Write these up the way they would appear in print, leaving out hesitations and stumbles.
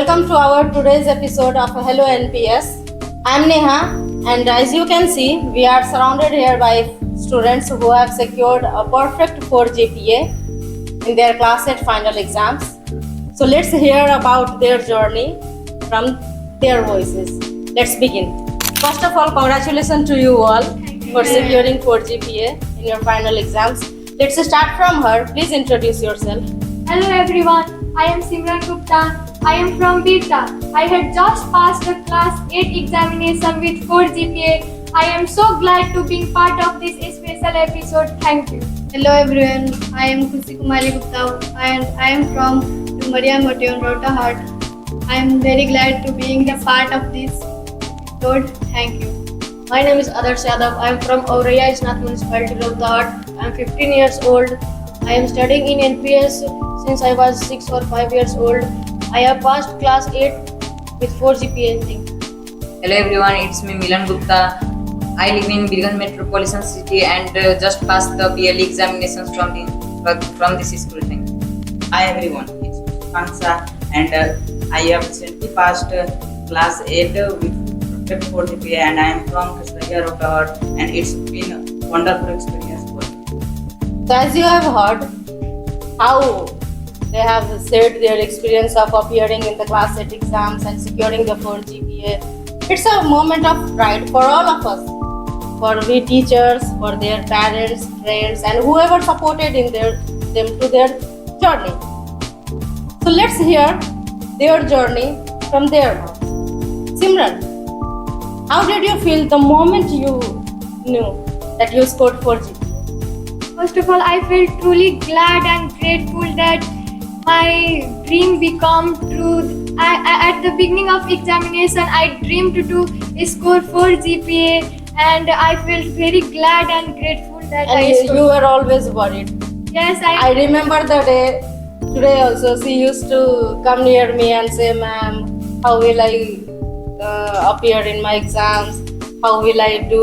Welcome to our today's episode of Hello NPS. I'm Neha, and as you can see, we are surrounded here by students who have secured a perfect 4 GPA in their class 8 final exams. So let's hear about their journey from their voices. Let's begin. First of all, congratulations to you all for securing 4 GPA in your final exams. Let's start from her. Please introduce yourself. Hello everyone, I am Simran Gupta. I am from Birta. I had just passed the class 8 examination with 4 GPA. I am so glad to be part of this special episode. Thank you. Hello everyone, I am Khushi Kumari Gupta and I am from Maria Motion, Rotahat. I am very glad to being a part of this episode. Thank you. My name is Adarsh Yadav. I am from Auraya Isnath Municipality, Rotahat. I am 15 years old. I am studying in NPS since I was 6 or 5 years old. I have passed class 8 with 4 GPA. Hello everyone, it's me Milan Gupta. I live in Birganj Metropolitan City and just passed the BLE examinations from this school. Thank you. Hi everyone, it's Kansa and I have recently passed class 8 with perfect 4 GPA and I am from Kasaragod, Rotahat, and it's been a wonderful experience for me. So as you have heard how they have shared their experience of appearing in the class 8 exams and securing the 4 GPA. It's a moment of pride for all of us, for we teachers, for their parents, friends, and whoever supported in them to their journey. So let's hear their journey from their mouth. Simran, how did you feel the moment you knew that you scored 4 GPA? First of all, I felt truly glad and grateful that my dream become true. At the beginning of examination, I dreamed to score 4 GPA and I felt very glad and grateful that I And scored. you were always worried. Yes, I remember the day, today also, she used to come near me and say, "Ma'am, how will I appear in my exams? How will I do?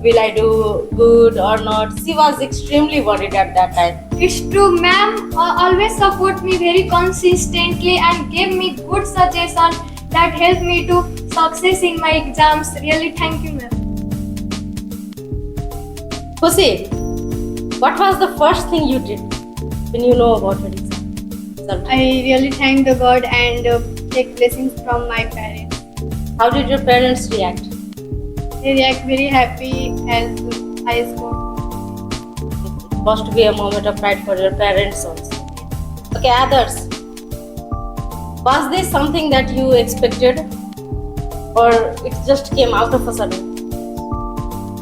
Will I do good or not?" She was extremely worried at that time. It's true, ma'am always support me very consistently and gave me good suggestions that helped me to success in my exams. Really, thank you, ma'am. Khushi, what was the first thing you did when you know about your exam? I really thank the God and take blessings from my parents. How did your parents react? They react very happy as I scored. It must be a moment of pride for your parents also. Okay, others. Was this something that you expected or it just came out of a sudden?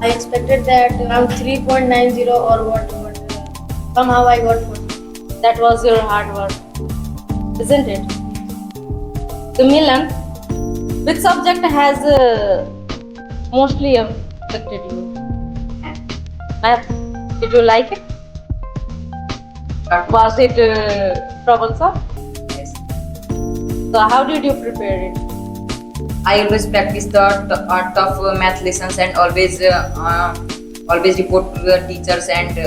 I expected that around 3.90 or what, but somehow I got 4. That was your hard work, isn't it? So Milan, which subject has mostly affected you? Math. Did you like it? Was it troublesome? Yes. So how did you prepare it? I always practice the art of math lessons and always report to the teachers and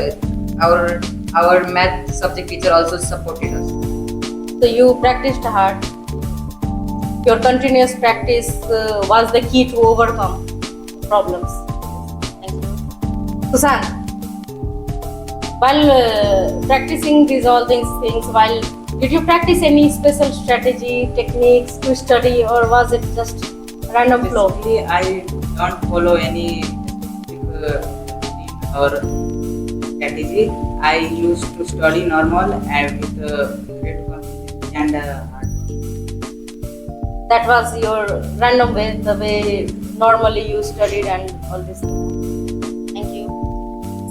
our math subject teacher also supported us. So you practiced hard. Your continuous practice was the key to overcome problems. Thank you. Susan, while practicing all these things, did you practice any special strategy, techniques to study, or was it just random flow? Basically, I don't follow any specific routine or strategy. I used to study normal and with great confidence and hard work. That was your random way, the way normally you studied and all this thing. Thank you.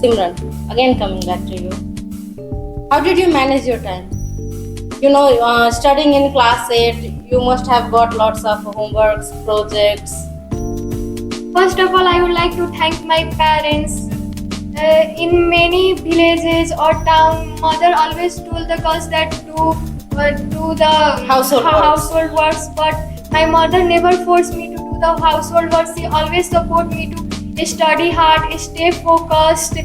Simran, again coming back to you. How did you manage your time? You know, studying in class 8, you must have got lots of homeworks, projects. First of all, I would like to thank my parents. In many villages or town, mother always told the girls that do the household works, but my mother never forced me to do the household work. She always support me to study hard, stay focused,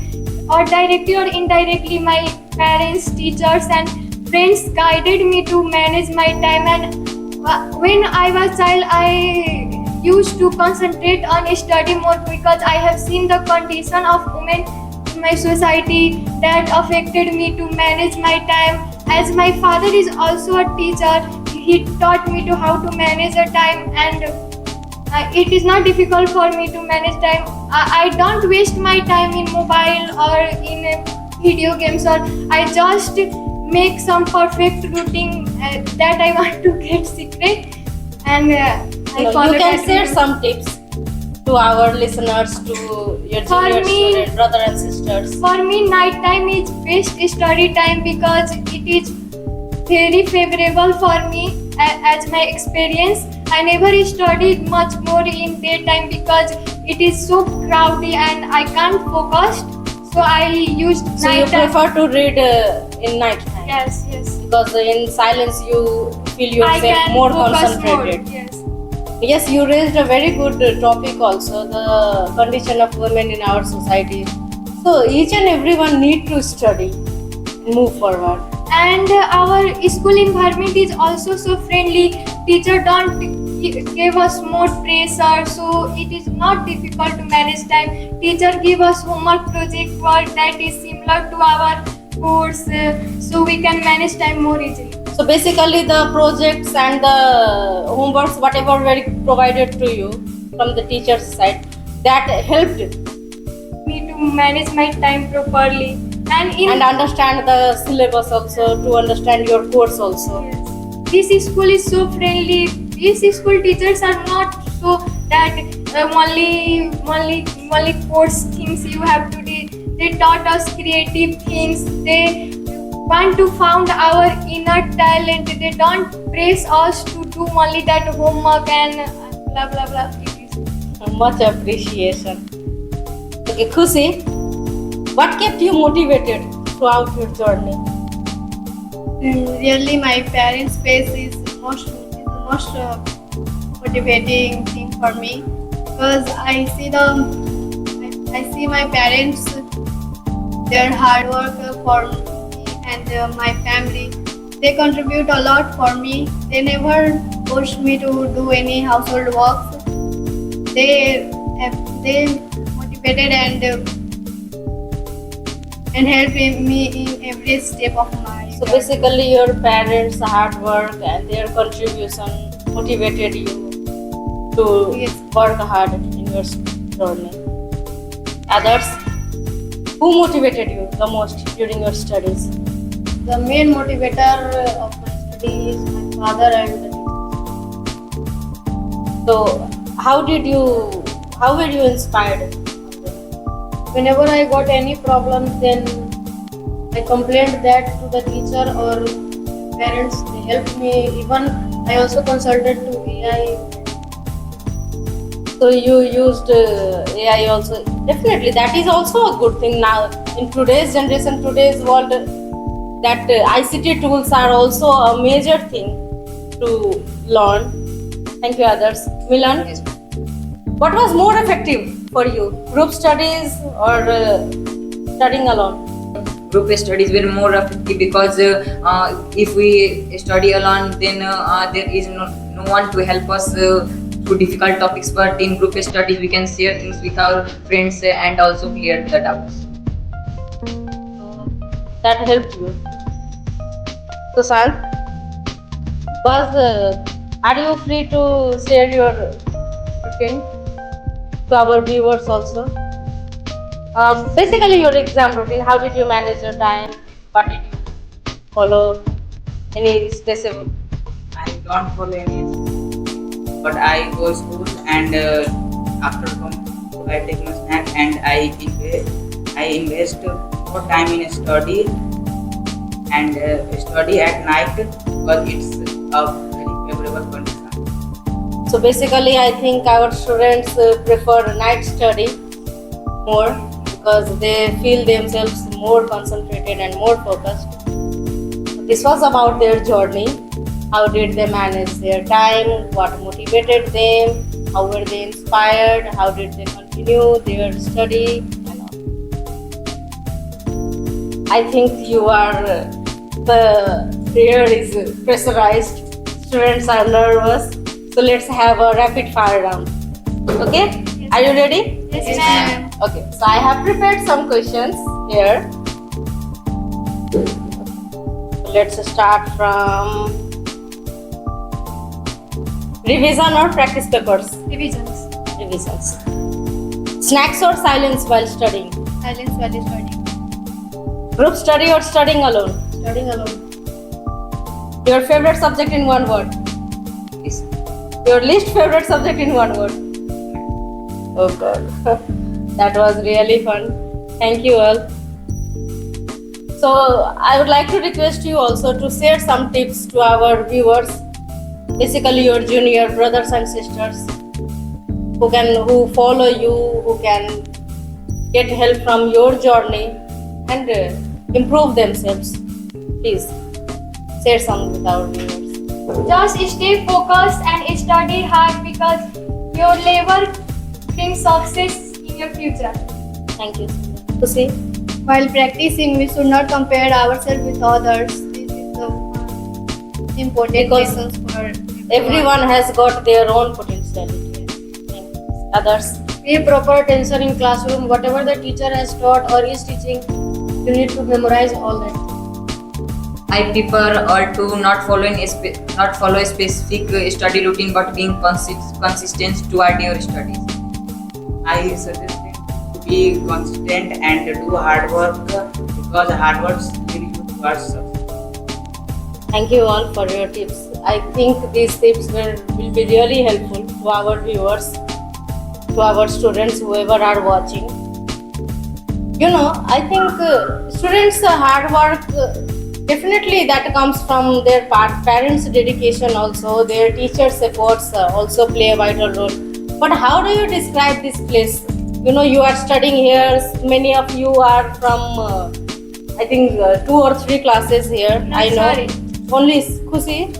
or directly or indirectly my parents, teachers and friends guided me to manage my time and when I was child, I used to concentrate on study more because I have seen the condition of women in my society that affected me to manage my time. As my father is also a teacher, he taught me to how to manage a time, and it is not difficult for me to manage time. I don't waste my time in mobile or in video games, or I just make some perfect routine that I want to get secret, and I follow You can that share routine. some tips to our listeners, to your For junior me- student, brother and sisters. For me, night time is best study time because it is very favorable for me as my experience. I never studied much more in daytime because it is so crowded and I can't focus. So I used So you night time. prefer to read in night time? Yes, yes. Because in silence you feel I yourself can more focus concentrated. more. Yes. Yes, you raised a very good topic also, the condition of women in our society. So each and everyone need to study, move forward. And our school environment is also so friendly. Teacher don't give us more pressure, so it is not difficult to manage time. Teacher give us homework project work that is similar to our course, so we can manage time more easily. So basically the projects and the homeworks, whatever were provided to you from the teacher's side, that helped Me to manage my time properly, and understand the syllabus also, to understand your course also. Yes. This school is so friendly. These school teachers are not so that only course things you have to do. They taught us creative things. They want to found our inner talent. They don't press us to do only that homework and blah blah blah. It is. Much appreciation. Okay, Khushi, what kept you motivated throughout your journey? Really, my parents' face is the most motivating thing for me because I see my parents, their hard work for me and my family. They contribute a lot for me. They never push me to do any household works. They motivated and helped me in every step of my So journey. basically your parents' hard work and their contribution motivated you to Yes. work hard in your journey. Others, who motivated you the most during your studies? The main motivator of my study is my father and the teachers. So how were you inspired? Whenever I got any problem, then I complained that to the teacher or parents. They helped me. Even I also consulted to AI. So you used AI also. Definitely, that is also a good thing now in today's generation, today's world. That ICT tools are also a major thing to learn. Thank you, others. Milan, Yes. what was more effective for you, group studies or studying alone? Group studies were more effective because if we study alone, then there is no one to help us through difficult topics. But in group studies, we can share things with our friends and also clear the doubts. That helped you. Sushant, are you free to share your routine to our viewers also? Basically, your exam routine. How did you manage your time? What did you follow? Any specific? I don't follow any, but I go school and after come I take my snack and I invest more time in study and study at night because it's a very favorable condition. So basically, I think our students prefer night study more because they feel themselves more concentrated and more focused. This was about their journey. How did they manage their time? What motivated them? How were they inspired? How did they continue their study? And all. I think you are the air is pressurized. students are nervous. So let's have a rapid fire round. Okay? Are you ready? Yes, ma'am. Okay, so I have prepared some questions here. Let's start from revision or practice papers. Revisions. Revisions. Snacks or silence while studying? Silence while studying. Group study or studying alone? Studying alone. Your favorite subject in one word? Yes. Your least favorite subject in one word? Oh god, that was really fun. Thank you all. So I would like to request you also to share some tips to our viewers, basically your junior brothers and sisters who follow you, who can get help from your journey and improve themselves. Please share some with our viewers. Just stay focused and study hard because your labor brings success in your future. Thank you. Kusi? While practicing, we should not compare ourselves with others. This is the important Because lessons for Everyone has got their own potentiality. Thank you. Others? Pay proper attention in classroom. Whatever the teacher has taught or is teaching, you need to memorize all that. I prefer all to not follow a specific study routine, but being consistent toward your studies. I suggest him to be consistent and do hard work because hard work leads you towards success. Thank you all for your tips. I think these tips will be really helpful to our viewers, to our students, whoever are watching. You know, I think students' hard work, definitely that comes from their parents' dedication also, their teachers' efforts also play a vital role. But how do you describe this place? You know, you are studying here, many of you are from, I think 2 or 3 classes here, I know. Sorry. Only Khushi,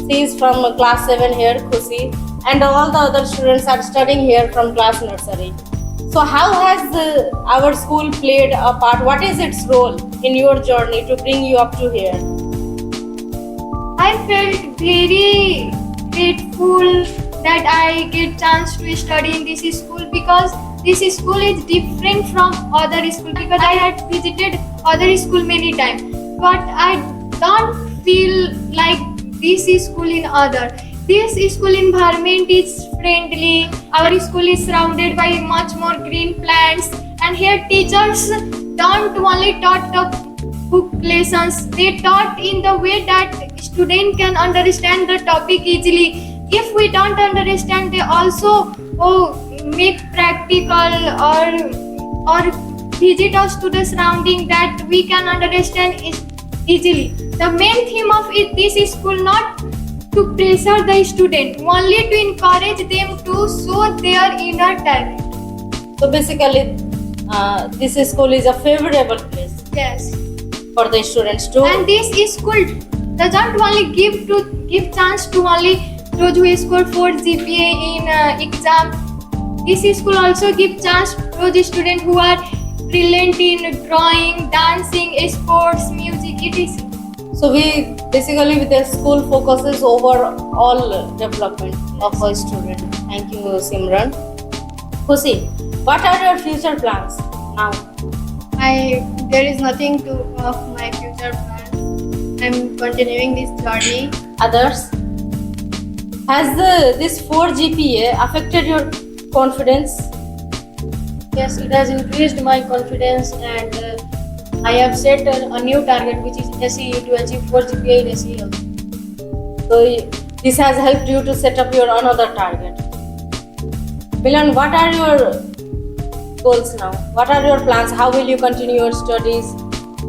she is from class 7 here, Khushi, and all the other students are studying here from class nursery. So how has our school played a part? What is its role in your journey to bring you up to here? I felt very grateful that I get chance to study in this school because this school is different from other school because I had visited other school many times, but I don't feel like this school in other. This school environment is friendly. Our school is surrounded by much more green plants, and here teachers don't only taught the book lessons. They taught in the way that student can understand the topic easily. If we don't understand, they also make practical or visit us to the surrounding that we can understand easily. The main theme of this school not to pressure the student, only to encourage them to show their inner talent. So basically, this school is a favorable place Yes. for the students too. And this school doesn't only give chance to only those who score 4 GPA in exam. This school also give chance to the students who are brilliant in drawing, dancing, sports, music, etc. So we basically with the school focuses over all development of a student. Thank you, Simran. Khushi, what are your future plans now? There is nothing to of my future plans. I'm continuing this journey. Others? Has this 4 GPA affected your confidence? Yes, it has increased my confidence and I have set a new target which is SEE to achieve 4 GPA in SEE also. So this has helped you to set up your another target. Milan, what are your goals now? What are your plans? How will you continue your studies?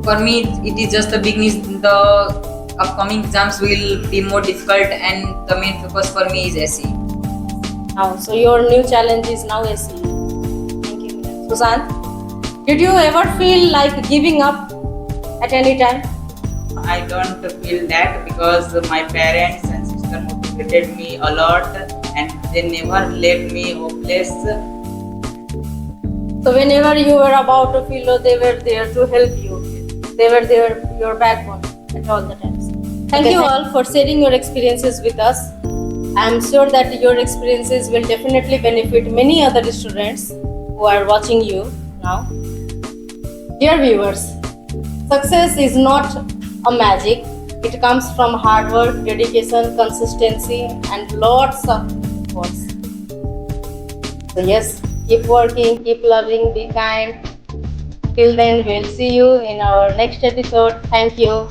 For me, it is just the beginning. The upcoming exams will be more difficult, and the main focus for me is SE. Now, so your new challenge is now SE. Thank you, Milan. Susan, did you ever feel like giving up at any time? I don't feel that because my parents and sister motivated me a lot and they never let me hopeless. So whenever you were about to feel low, they were there to help you. They were there, your backbone at all the times. Thank Okay, you all for sharing your experiences with us. I am sure that your experiences will definitely benefit many other students who are watching you now. Dear viewers, success is not a magic. It comes from hard work, dedication, consistency, and lots of efforts. So yes, keep working, keep loving, be kind. Till then, we'll see you in our next episode. Thank you.